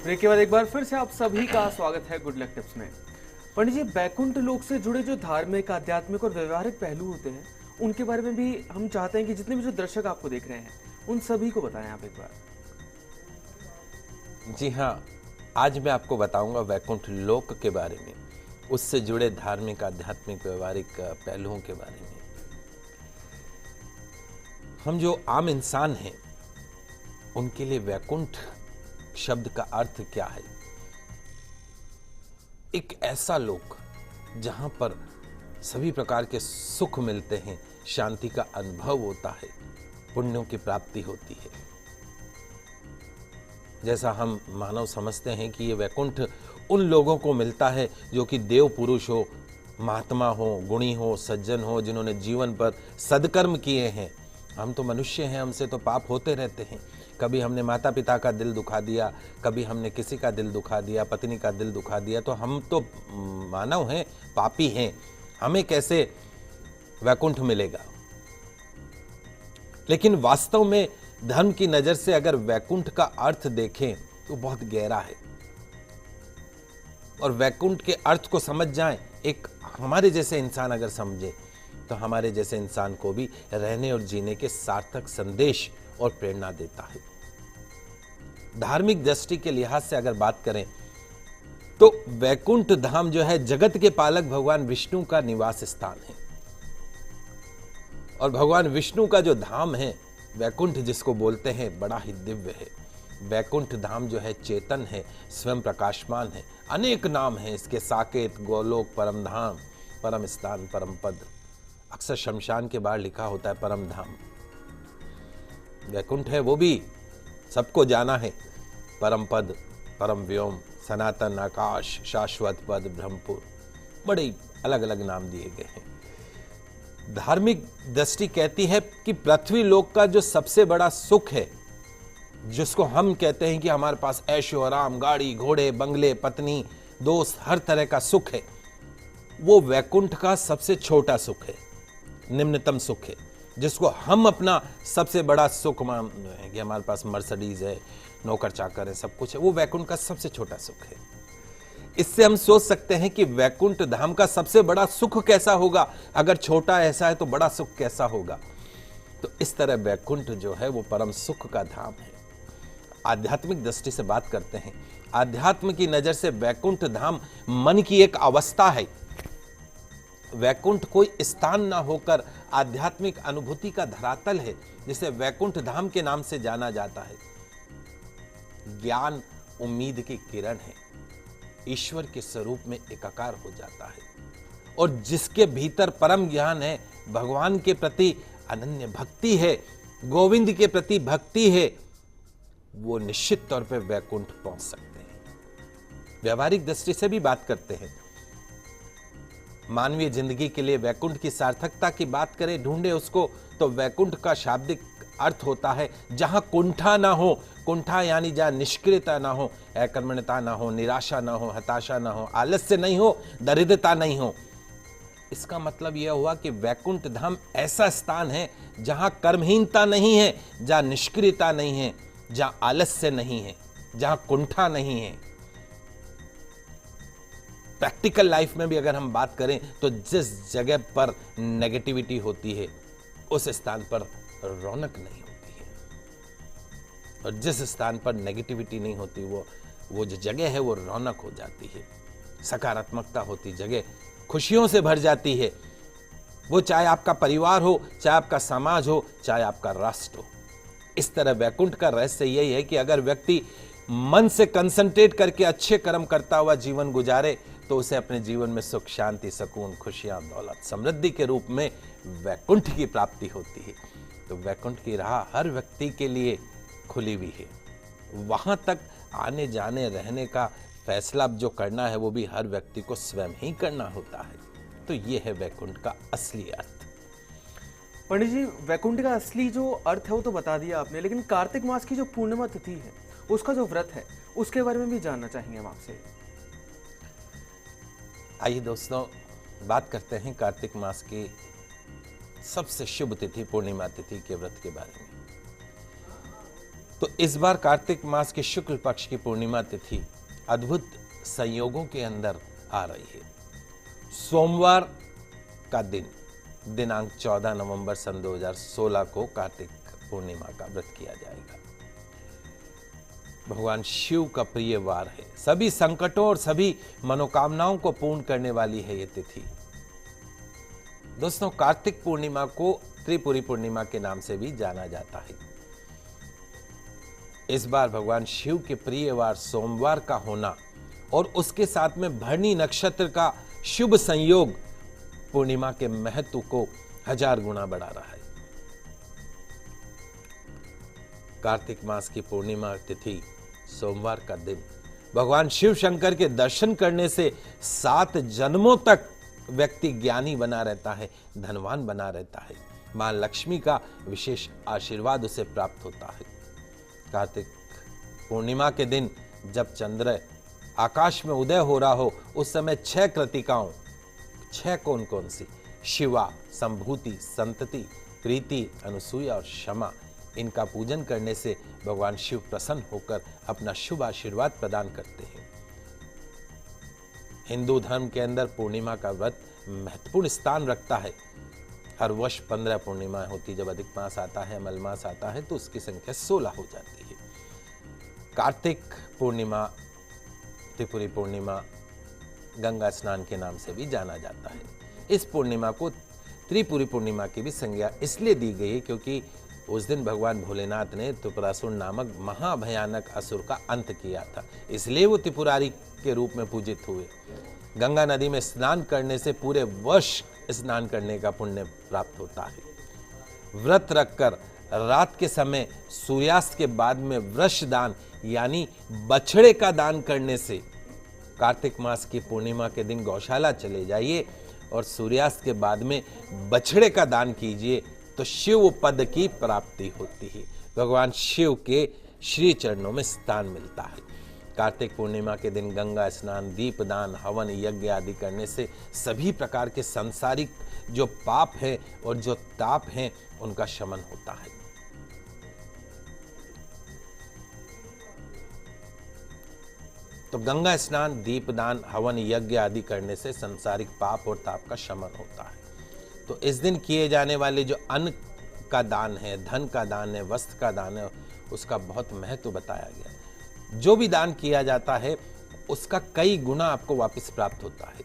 Break के बाद एक बार फिर से आप सभी का स्वागत है गुड लक टिप्स में। पंडित जी, बैकुंठ लोक से जुड़े जो धार्मिक, आध्यात्मिक और व्यवहारिक पहलू होते हैं, उनके बारे में भी हम चाहते हैं कि जितने भी जो दर्शक आपको देख रहे हैं, उन सभी को बताएं आप एक बार। जी हाँ, आज मैं आपको बताऊंगा वैकुंठ लोक के बारे में, उससे जुड़े धार्मिक, आध्यात्मिक, व्यवहारिक पहलुओं के बारे में। हम जो आम इंसान हैं, उनके लिए वैकुंठ शब्द का अर्थ क्या है? एक ऐसा लोक जहां पर सभी प्रकार के सुख मिलते हैं, शांति का अनुभव होता है, पुण्यों की प्राप्ति होती है। जैसा हम मानव समझते हैं कि ये वैकुंठ उन लोगों को मिलता है जो कि देव पुरुष हो, महात्मा हो, गुणी हो, सज्जन हो, जिन्होंने जीवन पर सदकर्म किए हैं। हम तो मनुष्य हैं, हमसे तो पाप होते रहते हैं। कभी हमने माता पिता का दिल दुखा दिया, कभी हमने किसी का दिल दुखा दिया, पत्नी का दिल दुखा दिया, तो हम तो मानव हैं, पापी हैं। हमें कैसे वैकुंठ मिलेगा? लेकिन वास्तव में धर्म की नजर से अगर वैकुंठ का अर्थ देखें तो बहुत गहरा है। और वैकुंठ के अर्थ को समझ जाएं, एक हमारे जैसे इंसान अगर समझे, तो हमारे जैसे इंसान को भी रहने और जीने के सार्थक संदेश और प्रेरणा देता है। धार्मिक दृष्टि के लिहाज से अगर बात करें तो वैकुंठ धाम जो है, जगत के पालक भगवान विष्णु का निवास स्थान है। और भगवान विष्णु का जो धाम है, वैकुंठ जिसको बोलते हैं, बड़ा ही दिव्य है। वैकुंठ धाम जो है चेतन है, स्वयं प्रकाशमान है। अनेक नाम हैं इसके, साकेत, गोलोक, परम धाम, परम स्थान, परम पद। अक्सर शमशान के बाहर लिखा होता है परम धाम। वैकुंठ है वो भी सबको जाना है, परम पद, परम व्योम, सनातन, आकाश, शाश्वत पद, ब्रह्मपुर, बड़े अलग अलग नाम दिए गए हैं। धार्मिक दृष्टि कहती है कि पृथ्वी लोक का जो सबसे बड़ा सुख है, जिसको हम कहते हैं कि हमारे पास ऐशो आराम, गाड़ी, घोड़े, बंगले, पत्नी, दोस्त, हर तरह का सुख है, वो वैकुंठ का सबसे छोटा सुख है, निम्नतम सुख है, जिसको हम अपना सबसे बड़ा सुख मानते हैं कि हमारे पास मर्सिडीज है, नौकर चाकर है, सब कुछ है। वो वैकुंठ का सबसे छोटा सुख है। इससे हम सोच सकते हैं कि वैकुंठ धाम का सबसे बड़ा सुख कैसा होगा। अगर छोटा ऐसा है तो बड़ा सुख कैसा होगा? तो इस तरह वैकुंठ जो है वो परम सुख का धाम है। आध्यात्मिक दृष्टि से बात करते हैं, आध्यात्म की नजर से वैकुंठ धाम मन की एक अवस्था है। वैकुंठ कोई स्थान ना होकर आध्यात्मिक अनुभूति का धरातल है, जिसे वैकुंठ धाम के नाम से जाना जाता है। ज्ञान उम्मीद की किरण है, ईश्वर के स्वरूप में एकाकार हो जाता है। और जिसके भीतर परम ज्ञान है, भगवान के प्रति अनन्य भक्ति है, गोविंद के प्रति भक्ति है, वो निश्चित तौर पे वैकुंठ पहुंच सकते हैं। व्यवहारिक दृष्टि से भी बात करते हैं, मानवीय जिंदगी के लिए वैकुंठ की सार्थकता की बात करें, ढूंढे उसको, तो वैकुंठ का शाब्दिक अर्थ होता है जहां कुंठा ना हो। कुंठा यानी जहां निष्क्रियता ना हो, अकर्मण्यता ना हो, निराशा ना हो, हताशा ना हो, आलस्य नहीं हो, दरिद्रता नहीं हो। इसका मतलब यह हुआ कि वैकुंठ धाम ऐसा स्थान है जहां कर्महीनता नहीं है, जहां निष्क्रियता नहीं है, जहां आलस्य नहीं है, जहां कुंठा नहीं है। प्रैक्टिकल लाइफ में भी अगर हम बात करें तो जिस जगह पर नेगेटिविटी होती है, उस स्थान पर रौनक नहीं होती है। और जिस स्थान पर नेगेटिविटी नहीं होती, वो जो जगह है वो रौनक हो जाती है, सकारात्मकता होती जगह खुशियों से भर जाती है। वो चाहे आपका परिवार हो, चाहे आपका समाज हो, चाहे आपका राष्ट्र हो। इस तरह वैकुंठ का रहस्य यही है कि अगर व्यक्ति मन से कंसंट्रेट करके अच्छे कर्म करता हुआ जीवन गुजारे, तो उसे अपने जीवन में सुख, शांति, सुकून, खुशियां, दौलत, समृद्धि के रूप में वैकुंठ की प्राप्ति होती है। तो वैकुंठ की राह हर व्यक्ति के लिए खुली हुई है। वहां तक आने जाने रहने का फैसला जो करना है, वो भी हर व्यक्ति को स्वयं ही करना होता है। तो ये है वैकुंठ का असली अर्थ। पंडित जी, वैकुंठ का असली जो अर्थ है वो तो बता दिया आपने, लेकिन कार्तिक मास की जो पूर्णिमा तिथि है, उसका जो व्रत है, उसके बारे में भी जानना चाहेंगे हम आपसे। आइए दोस्तों, बात करते हैं कार्तिक मास की सबसे शुभ तिथि, पूर्णिमा तिथि के व्रत के बारे में। तो इस बार कार्तिक मास के शुक्ल पक्ष की पूर्णिमा तिथि अद्भुत संयोगों के अंदर आ रही है। सोमवार का दिन दिनांक 14 नवंबर सन 2016 को कार्तिक पूर्णिमा का व्रत किया जाएगा। भगवान शिव का प्रिय वार है। सभी संकटों और सभी मनोकामनाओं को पूर्ण करने वाली है ये तिथि। दोस्तों, कार्तिक पूर्णिमा को त्रिपुरी पूर्णिमा के नाम से भी जाना जाता है। इस बार भगवान शिव के प्रिय वार सोमवार का होना और उसके साथ में भरणी नक्षत्र का शुभ संयोग पूर्णिमा के महत्व को 1000 गुना बढ़ा रहा है। कार्तिक मास की पूर्णिमा तिथि सोमवार का दिन भगवान शिव शंकर के दर्शन करने से 7 जन्मों तक व्यक्ति ज्ञानी बना रहता है, धनवान बना रहता है। मां लक्ष्मी का विशेष आशीर्वाद उसे प्राप्त होता है। कार्तिक पूर्णिमा के दिन जब चंद्र आकाश में उदय हो रहा हो, उस समय 6 कृतिकाओं, 6 कौन कौन सी? शिवा, संभूति, संतति, प्रीति, अनुसूया और क्षमा, इनका पूजन करने से भगवान शिव प्रसन्न होकर अपना शुभ आशीर्वाद प्रदान करते हैं। हिंदू धर्म के अंदर पूर्णिमा का व्रत महत्वपूर्ण स्थान रखता है। हर वर्ष 15 पूर्णिमा होती। जब अधिक मास आता है, मल मास आता है, तो उसकी संख्या 16 हो जाती है। कार्तिक पूर्णिमा, त्रिपुरी पूर्णिमा, गंगा स्नान के नाम से भी जाना जाता है। इस पूर्णिमा को त्रिपुरी पूर्णिमा की भी संज्ञा इसलिए दी गई है क्योंकि उस दिन भगवान भोलेनाथ ने त्रिपुरासुर नामक महाभयानक असुर का अंत किया था, इसलिए वो त्रिपुरारी के रूप में पूजित हुए। गंगा नदी में स्नान करने से पूरे वर्ष स्नान करने का पुण्य प्राप्त होता है। व्रत रखकर रात के समय सूर्यास्त के बाद में वृष दान यानी बछड़े का दान करने से, कार्तिक मास की पूर्णिमा के दिन गौशाला चले जाइए और सूर्यास्त के बाद में बछड़े का दान कीजिए तो शिव पद की प्राप्ति होती है। भगवान शिव के श्री चरणों में स्थान मिलता है। कार्तिक पूर्णिमा के दिन गंगा स्नान, दीपदान, हवन, यज्ञ आदि करने से सभी प्रकार के सांसारिक जो पाप है और जो ताप है उनका शमन होता है। तो गंगा स्नान, दीपदान, हवन, यज्ञ आदि करने से सांसारिक पाप और ताप का शमन होता है। तो इस दिन किए जाने वाले जो अन्न का दान है, धन का दान है, वस्त्र का दान है, उसका बहुत महत्व बताया गया है। जो भी दान किया जाता है उसका कई गुना आपको वापस प्राप्त होता है।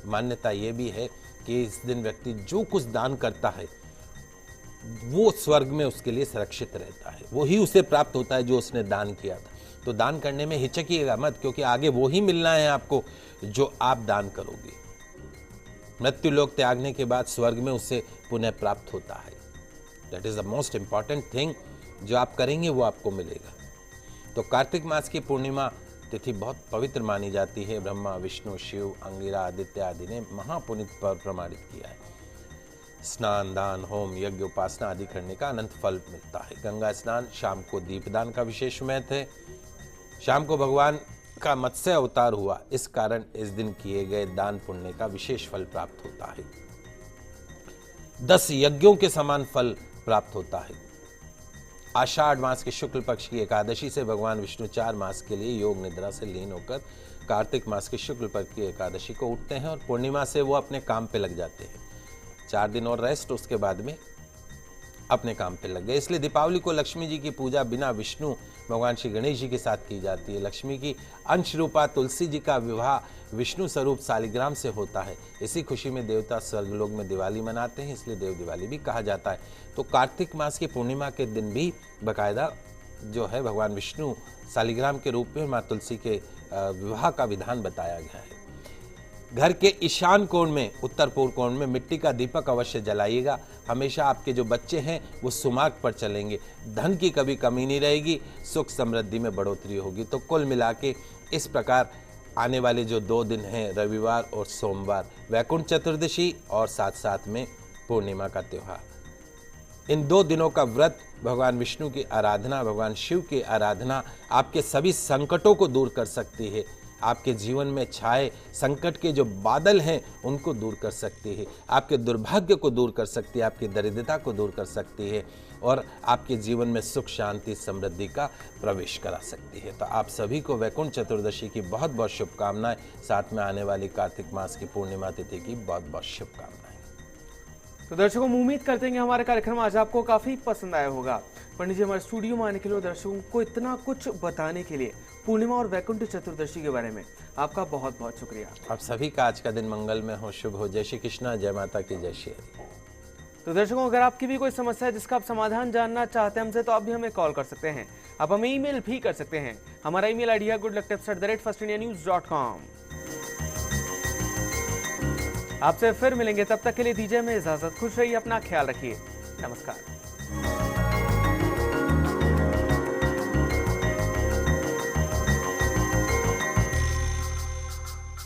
मान्यता यह भी है कि इस दिन व्यक्ति जो कुछ दान करता है वो स्वर्ग में उसके लिए सुरक्षित रहता है, वो ही उसे प्राप्त होता है जो उसने दान किया था। तो दान करने में हिचकिएगा मत, क्योंकि आगे वो ही मिलना है आपको जो आप दान करोगे। मृत्यु लोक त्यागने के बाद स्वर्ग में उससे पुण्य प्राप्त होता है। That is the most important thing, जो आप करेंगे वो आपको मिलेगा। तो कार्तिक मास की पूर्णिमा तिथि बहुत पवित्र मानी जाती है। ब्रह्मा, विष्णु, शिव, अंगिरा, आदित्य आदि ने महापुनित पर प्रमाणित किया है। स्नान, दान, होम, यज्ञ, उपासना आदि करने का अनंत फल मिलता है। गंगा स्नान, शाम को दीपदान का विशेष महत्व है। शाम को भगवान का मत्स्य अवतार हुआ, इस कारण इस दिन किए गए दान पुण्य का विशेष फल प्राप्त होता है। 10 यज्ञों के समान फल प्राप्त होता है। आषाढ़ मास के शुक्ल पक्ष की एकादशी से भगवान विष्णु 4 मास के लिए योग निद्रा से लीन होकर कार्तिक मास के शुक्ल पक्ष की एकादशी को उठते हैं और पूर्णिमा से वो अपने काम पे लग जाते हैं। 4 दिन और रेस्ट, उसके बाद में अपने काम पे लग गए। इसलिए दीपावली को लक्ष्मी जी की पूजा बिना विष्णु भगवान श्री गणेश जी के साथ की जाती है। लक्ष्मी की अंश रूपा तुलसी जी का विवाह विष्णु स्वरूप शालिग्राम से होता है। इसी खुशी में देवता स्वर्गलोक में दिवाली मनाते हैं, इसलिए देव दिवाली भी कहा जाता है। तो कार्तिक मास की पूर्णिमा के दिन भी बाकायदा जो है भगवान विष्णु शालिग्राम के रूप में माँ तुलसी के विवाह का विधान बताया गया है। घर के ईशान कोण में, उत्तर पूर्व कोण में मिट्टी का दीपक अवश्य जलाइएगा। हमेशा आपके जो बच्चे हैं वो सुमार्ग पर चलेंगे, धन की कभी कमी नहीं रहेगी, सुख समृद्धि में बढ़ोतरी होगी। तो कुल मिला के इस प्रकार आने वाले जो 2 दिन हैं, रविवार और सोमवार, वैकुंठ चतुर्दशी और साथ साथ में पूर्णिमा का त्यौहार, इन 2 दिनों का व्रत, भगवान विष्णु की आराधना, भगवान शिव की आराधना आपके सभी संकटों को दूर कर सकती है। आपके जीवन में छाए संकट के जो बादल हैं उनको दूर कर सकती है, आपके दुर्भाग्य को दूर कर सकती है, आपकी दरिद्रता को दूर कर सकती है और आपके जीवन में सुख शांति समृद्धि का प्रवेश करा सकती है। तो आप सभी को वैकुंठ चतुर्दशी की बहुत बहुत शुभकामनाएं, साथ में आने वाली कार्तिक मास की पूर्णिमा तिथि की बहुत बहुत शुभकामनाएं। तो दर्शकों, हम उम्मीद करते हैं कि हमारा कार्यक्रम आज आपको काफी पसंद आया होगा। पंडित जी हमारे स्टूडियो में आने के लिए और दर्शकों को इतना कुछ बताने के लिए पूर्णिमा और वैकुंठ चतुर्दशी के बारे में आपका बहुत बहुत शुक्रिया। आप सभी का आज का दिन मंगलमय हो, शुभ हो। जय श्री कृष्णा, जय माता की, जय श्री हरि। तो दर्शकों, अगर आपकी भी कोई समस्या है जिसका आप समाधान जानना चाहते हैं हमसे, तो आप भी हमें कॉल कर सकते हैं। आप हमें ईमेल भी कर सकते हैं। हमारा ईमेल आईडी है goodlucktips@firstindianews.com। आपसे फिर मिलेंगे, तब तक के लिए दीजिए हमें इजाजत। खुश रहिए, अपना ख्याल रखिए। नमस्कार।